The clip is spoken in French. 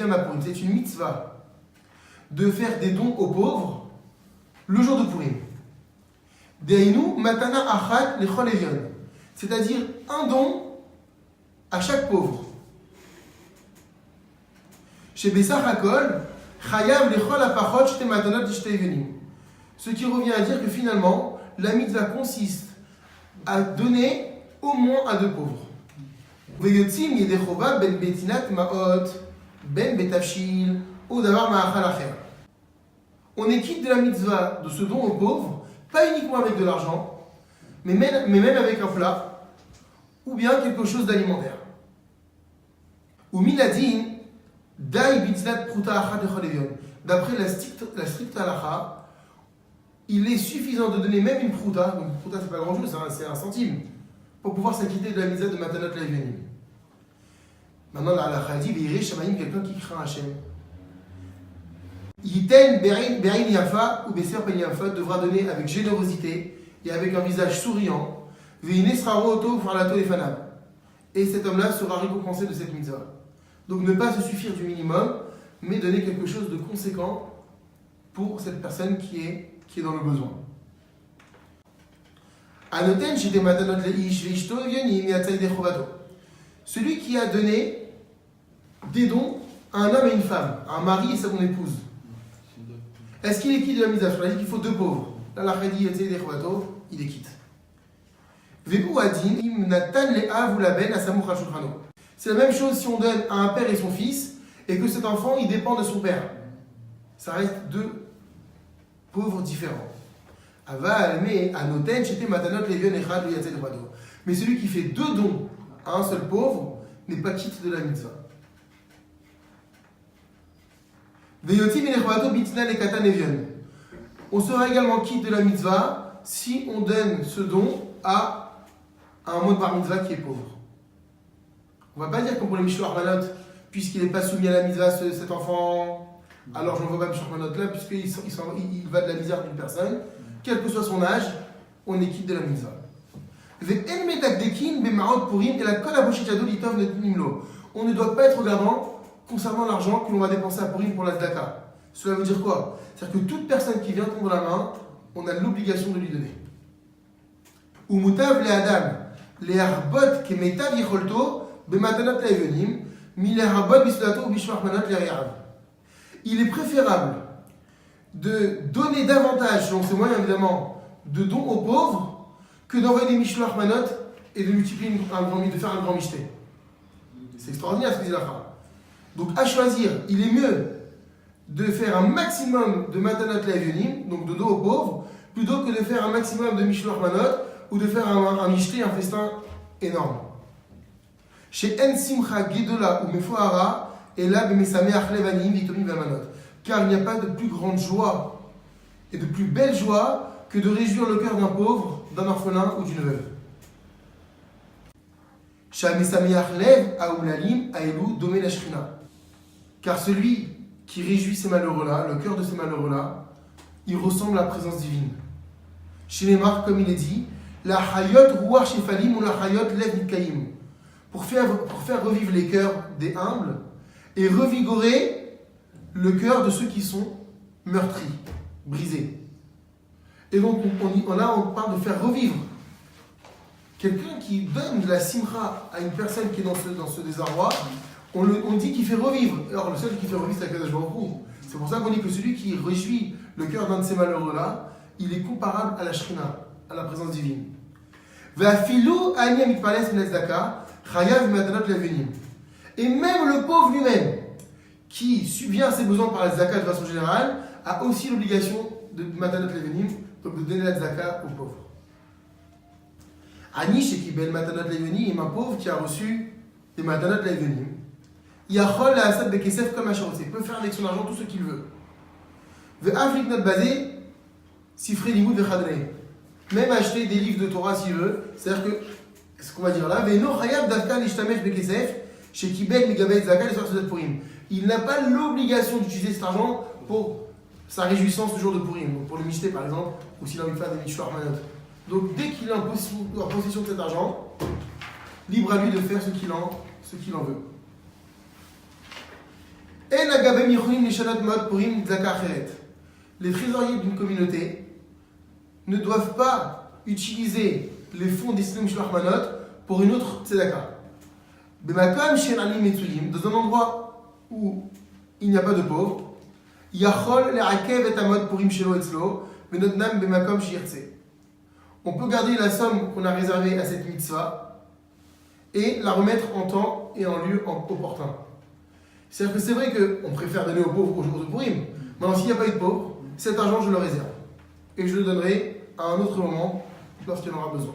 Biyam HaPurim. C'est une mitzvah de faire des dons aux pauvres le jour de Purim. Deinu matana achat lechol evion. C'est-à-dire un don à chaque pauvre. Chez Bessach Hakol, chayav lechol apachot shte matanot shte evionim. Ce qui revient à dire que finalement, la mitzvah consiste à donner au moins à deux pauvres. Veyotzim yedechova ben betinat maot, ben betafshil, ou davar ma'achal acher. On est quitte de la mitzvah de ce don aux pauvres, pas uniquement avec de l'argent, mais même avec un plat, ou bien quelque chose d'alimentaire. Ou minadin, dai bitznat pruta achat lechol evion. D'après la stricte halacha, il est suffisant de donner même une prouta, donc une prouta c'est pas grand chose, c'est un centime, pour pouvoir s'acquitter de la mitzvah de matanot la'evionim. Maintenant la halakha dit, ve'irei shamayim, quelqu'un qui craint Hachem. Yiten be'ain yafa ou be'ser pen yafa devra donner avec générosité et avec un visage souriant. Ve'ine sraro oto farlato lefanav. Et cet homme-là sera récompensé de cette mitzvah. Donc ne pas se suffire du minimum, mais donner quelque chose de conséquent pour cette personne qui est dans le besoin. Anoten chez des matanot leish veishto evionim yatzai dechovato. Celui qui a donné des dons à un homme et une femme, à un mari et sa son épouse. Est-ce qu'il est quitte de la mitzvah? On a dit qu'il faut deux pauvres. Là, la khadi yatzai dechovato, il est quitte. Ve'u adin im natan le'av ou la ben asamuch al shulchano. C'est la même chose si on donne à un père et son fils et que cet enfant il dépend de son père. Ça reste deux pauvres différents. Mais celui qui fait deux dons à un seul pauvre n'est pas quitte de la mitzvah. On sera également quitte de la mitzvah si on donne ce don à un mot de bar mitzvah qui est pauvre. On ne va pas dire comme pour les Mishloach Manot, puisqu'il n'est pas soumis à la mitzvah, cet enfant. Alors je ne vois pas M. Manot là, puisqu'il va de la misère d'une personne, quel que soit son âge, on est quitte de la mitzvah. On ne doit pas être regardant concernant l'argent que l'on va dépenser à Purim pour la tzedaka. Cela veut dire quoi? C'est-à-dire que toute personne qui vient tendre la main, on a l'obligation de lui donner. Umutav le adam, le harbot kemetav yicholto, bematanot la'evionim, mi le harbot bisudato ou bishmach manot le. Il est préférable de donner davantage, selon ses moyens évidemment, de dons aux pauvres, que d'envoyer des mishloach manot et de multiplier de faire un grand michté. C'est extraordinaire ce que dit la femme. Donc à choisir, il est mieux de faire un maximum de matanot la'evionim, donc de dons aux pauvres, plutôt que de faire un maximum de mishloach manot ou de faire un michté, un festin énorme. Chez En Simcha Gedola ou Mefohara, et là, car il n'y a pas de plus grande joie et de plus belle joie que de réjouir le cœur d'un pauvre, d'un orphelin ou d'une veuve. Car celui qui réjouit ces malheureux-là, le cœur de ces malheureux-là, il ressemble à la présence divine. Chez les marques, comme il est dit, la hayot ruach shefalim ou la hayot lev nitkaim, pour faire revivre les cœurs des humbles et revigorer le cœur de ceux qui sont meurtris, brisés. Et donc on parle de faire revivre. Quelqu'un qui donne de la simcha à une personne qui est dans ce désarroi, on dit qu'il fait revivre. Alors le seul qui fait revivre, c'est Akadosh Baruch Hu. C'est pour ça qu'on dit que celui qui réjouit le cœur d'un de ces malheureux-là, il est comparable à la Shrina, à la présence divine. Et même le pauvre lui-même, qui subvient à ses besoins par la tzedaka de façon générale, a aussi l'obligation de matanot levenim, donc de donner la tzedaka aux pauvres. Ani shekibel matanot levenim, un pauvre qui a reçu des matanot levenim, yachol la asad bekesef comme il peut faire avec son argent tout ce qu'il veut. Ve'aflik not basé, sifrei limud vechadrei. Même acheter des livres de Torah s'il veut, c'est-à-dire que, ce qu'on va dire là, ve'no chayab davka lishtamesh bekesef, shekibel migabel tzedaka les soirs de Purim. Il n'a pas l'obligation d'utiliser cet argent pour sa réjouissance le jour de Purim, donc pour le michté par exemple, ou s'il a envie de faire des mishloach manot. Donc dès qu'il est en possession de cet argent, libre à lui de faire ce qu'il en veut. En agabem yichulim lishanot ma'od purim tzedaka acheret. Les trésoriers d'une communauté ne doivent pas utiliser les fonds destinés au Mishloach Manot pour une autre tzedaka. B'makom she'en ani metzulim, dans un endroit où il n'y a pas de pauvres, yachol le'akev et amod purim shelo etzlo, v'notnam b'makom she'yirtze. On peut garder la somme qu'on a réservée à cette mitzvah et la remettre en temps et en lieu opportun. C'est-à-dire que c'est vrai qu'on préfère donner aux pauvres au jour de Purim. Maintenant, s'il n'y a pas eu de pauvres, cet argent, je le réserve. Et je le donnerai à un autre moment lorsqu'il en aura besoin.